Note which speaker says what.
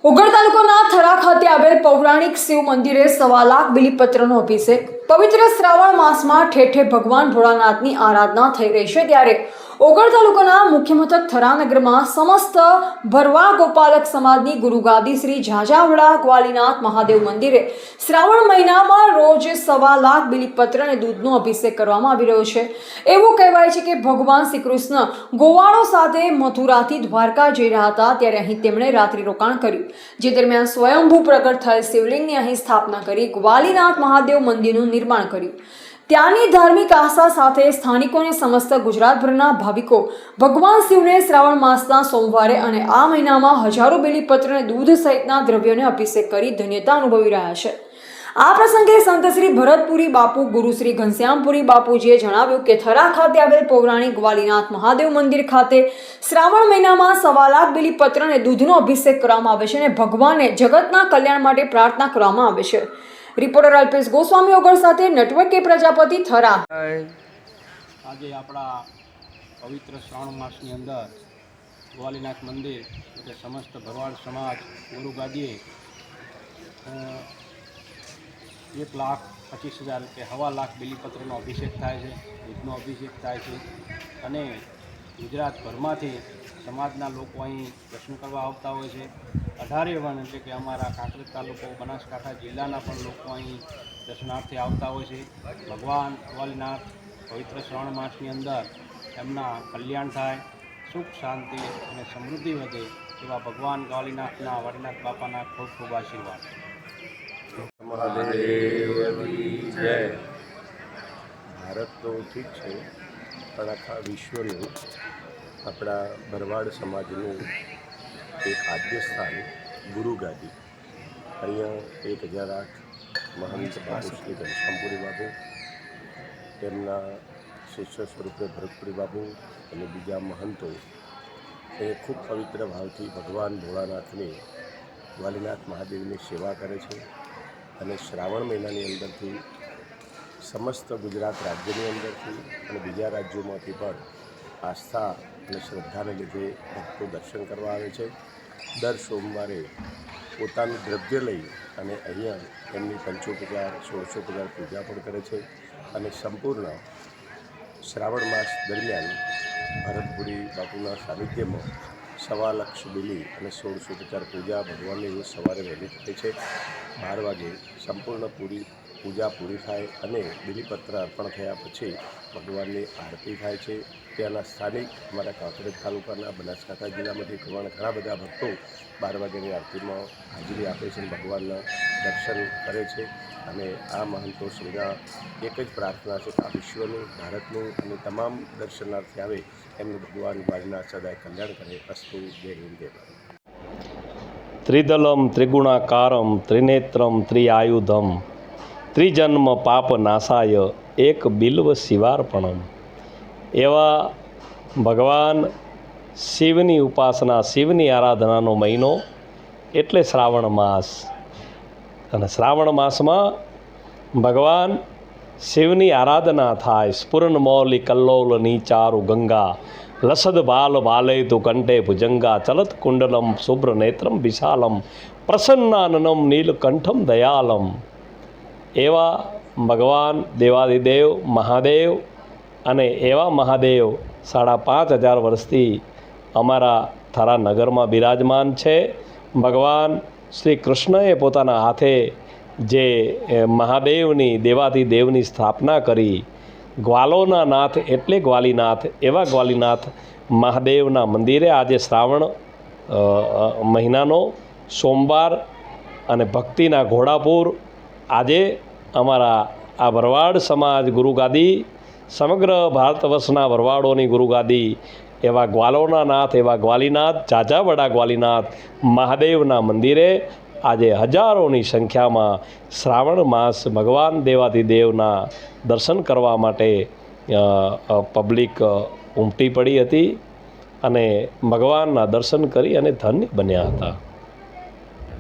Speaker 1: ઉગડ તાલુકાના થરા ખાતે આવેલ પૌરાણિક શિવ મંદિરે 1.25 લાખ બિલીપત્રનો અભિષેક। પવિત્ર શ્રાવણ માસમાં ઠેર ઠેર ભગવાન ભોળાનાથની આરાધના થઈ રહી છે, ત્યારે ઉગડ તાલુકાના મુખ્ય મથક થરા નગરમાં સમસ્ત ભરવાડ ગોપાલક સમાજની ગુરુગાદી શ્રી ઝાઝાવડા ગ્વાલીનાથ મહાદેવ મંદિરે શ્રાવણ મહિનામાં રોજ 1.25 લાખ બિલીપત્ર અને દૂધનો અભિષેક કરવામાં આવી રહ્યો છે। એવું કહેવાય છે કે ભગવાન શ્રી કૃષ્ણ ગોવાળો સાથે મથુરાથી દ્વારકા જઈ રહ્યા હતા, ત્યારે અહીં તેમણે રાત્રિ રોકાણ કર્યું, જે દરમિયાન સ્વયંભૂ પ્રગટ થયેલ શિવલિંગની અહીં સ્થાપના કરી ગ્વાલીનાથ મહાદેવ મંદિરનું નિર્માણ કર્યું। ત્યાંની ધાર્મિક આસ્થા સાથે સ્થાનિકોને સમસ્ત ગુજરાતભરના ભાવિકો ભગવાન શિવને શ્રાવણ માસના સોમવારે અને આ મહિનામાં હજારો બિલીપત્ર અને દૂધ સહિતના દ્રવ્યોને અભિષેક કરી ધન્યતા અનુભવી રહ્યા છે। આ પ્રસંગે સંત શ્રી ભરતપુરી બાપુ, ગુરુ શ્રી ઘનશ્યામપુરી બાપુજીએ જણાવ્યું કે થરા ખાતે આવેલ પૌરાણિક ગ્વાલીનાથ મહાદેવ મંદિર ખાતે શ્રાવણ મહિનામાં 1.25 લાખ બિલીપત્ર અને દૂધનો અભિષેક કરવામાં આવે છે અને ભગવાનને જગતના કલ્યાણ માટે પ્રાર્થના કરવામાં આવે છે। રિપોર્ટર અલ્પેશ ગોસ્વામી ઓગળ સાથે નેટવર્ક કે પ્રજાપતિ થરા।
Speaker 2: આજે આપણા પવિત્ર શ્રાવણ માસની અંદર ગ્વાલીનાથ મંદિર એટલે સમસ્ત ભરવાડ સમાજ ગુરુગાદીએ 1,25,000 કે 1.25 લાખ બિલીપત્રનો અભિષેક થાય છે, દૂધનો અભિષેક થાય છે અને ગુજરાતભરમાંથી સમાજના લોકો અહીં દર્શન કરવા આવતા હોય છે। 18 વન એટલે કે અમારા કાંકરેજ તાલુકો બનાસકાંઠા જિલ્લાના પણ લોકો અહીં દર્શનાર્થે આવતા હોય છે। ભગવાન ગ્વાલીનાથ પવિત્ર શ્રાવણ માસની અંદર એમના કલ્યાણ થાય, સુખ શાંતિ અને સમૃદ્ધિ વધે એવા ભગવાન ગ્વાલીનાથના વાડીનાથ બાપાના ખૂબ ખૂબ આશીર્વાદ।
Speaker 3: મહાદેવની જય। ભારત તો ઠીક છે, પણ આખા વિશ્વનું આપણા ભરવાડ સમાજનું એક આદ્ય સ્થાન ગુરુગાદી, અહીંયા 1008 મહંત બાપુ શ્રી ઘનશ્યામપુરી બાપુ, તેમના શિષ્ય સ્વરૂપે ભરતપુરી બાપુ અને બીજા મહંતો એ ખૂબ પવિત્ર ભાવથી ભગવાન ભોળાનાથની ગ્વાલીનાથ મહાદેવની સેવા કરે છે અને શ્રાવણ મહિનાની અંદરથી સમસ્ત ગુજરાત રાજ્યની અંદરથી અને બીજા રાજ્યોમાંથી પણ આસ્થા અને શ્રદ્ધાને લીધે ભક્તો દર્શન કરવા આવે છે। દર સોમવારે પોતાનું દ્રવ્ય લઈ અને અહીંયા એમની 15,000 16,000 પૂજા પણ કરે છે અને સંપૂર્ણ શ્રાવણ માસ દરમિયાન ભરતપુરી બાપુના સાનિધ્યમાં 1.25 લાખ બિલી અને 16,000 પૂજા ભગવાનની રોજ સવારે વહેલી થાય છે। 12 વાગે સંપૂર્ણ પૂજા પૂરી થાય અને બિલીપત્ર અર્પણ થયા પછી ભગવાનની આરતી થાય છે। ત્યાંના સ્થાનિક અમારા કાંકરેજ તાલુકાના બનાસકાંઠા જિલ્લામાંથી ઘણા બધા ભક્તો 12 વાગ્યાની આરતીમાં હાજરી આપે છે અને ભગવાનના દર્શન કરે છે અને આ મહંતો શ્રીના એક જ પ્રાર્થના છે કે આ વિશ્વનું, ભારતનું અને તમામ દર્શનાર્થી આવે એમનું ભગવાન ગ્વાલીનાથ સદાય કલ્યાણ કરે। અસ્તુ। જય હિન્દ, જય ભારત।
Speaker 4: ત્રિદલમ ત્રિગુણાકારમ ત્રિનેત્રમ ત્રિઆયુધમ ત્રિજન્મ પાપ નાશાય એક બિલ્વ શિવાર્પણમ। એવા ભગવાન શિવની ઉપાસના, શિવની આરાધનાનો મહિનો એટલે શ્રાવણ માસ, અને શ્રાવણ માસમાં ભગવાન શિવની આરાધના થાય। સ્ફુરન મૌલિ કલ્લોલ નીચારુ ગંગા લસદ બાલ બાલયતુ કંઠે ભુજંગા ચલત કુંડલમ શુભ્ર નેત્રમ વિશાલમ પ્રસન્નાનનમ નીલકંઠમ દયાલમ। એવા ભગવાન દેવાધિદેવ મહાદેવ અને એવા મહાદેવ 5,500 વર્ષથી અમારા થરા નગરમાં બિરાજમાન છે। ભગવાન શ્રી કૃષ્ણએ પોતાના હાથે જે મહાદેવની દેવાધિદેવની સ્થાપના કરી, ગ્વાલોના નાથ એટલે ગ્વાલીનાથ, એવા ગ્વાલીનાથ મહાદેવના મંદિરે આજે શ્રાવણ મહિનાનો સોમવાર અને ભક્તિના ઘોડાપુર આજે અમારા આ ભરવાડ સમાજ ગુરુગાદી, સમગ્ર ભારત વર્ષના ભરવાડોની ગુરુગાદી એવા ગ્વાલોના નાથ, એવા ગ્વાલીનાથ, ઝાઝાવડા ગ્વાલીનાથ મહાદેવના મંદિરે આજે હજારોની સંખ્યામાં શ્રાવણ માસ ભગવાન દેવાધિદેવના દર્શન કરવા માટે પબ્લિક ઉમટી પડી હતી અને ભગવાનના દર્શન કરી અને ધન્ય બન્યા હતા।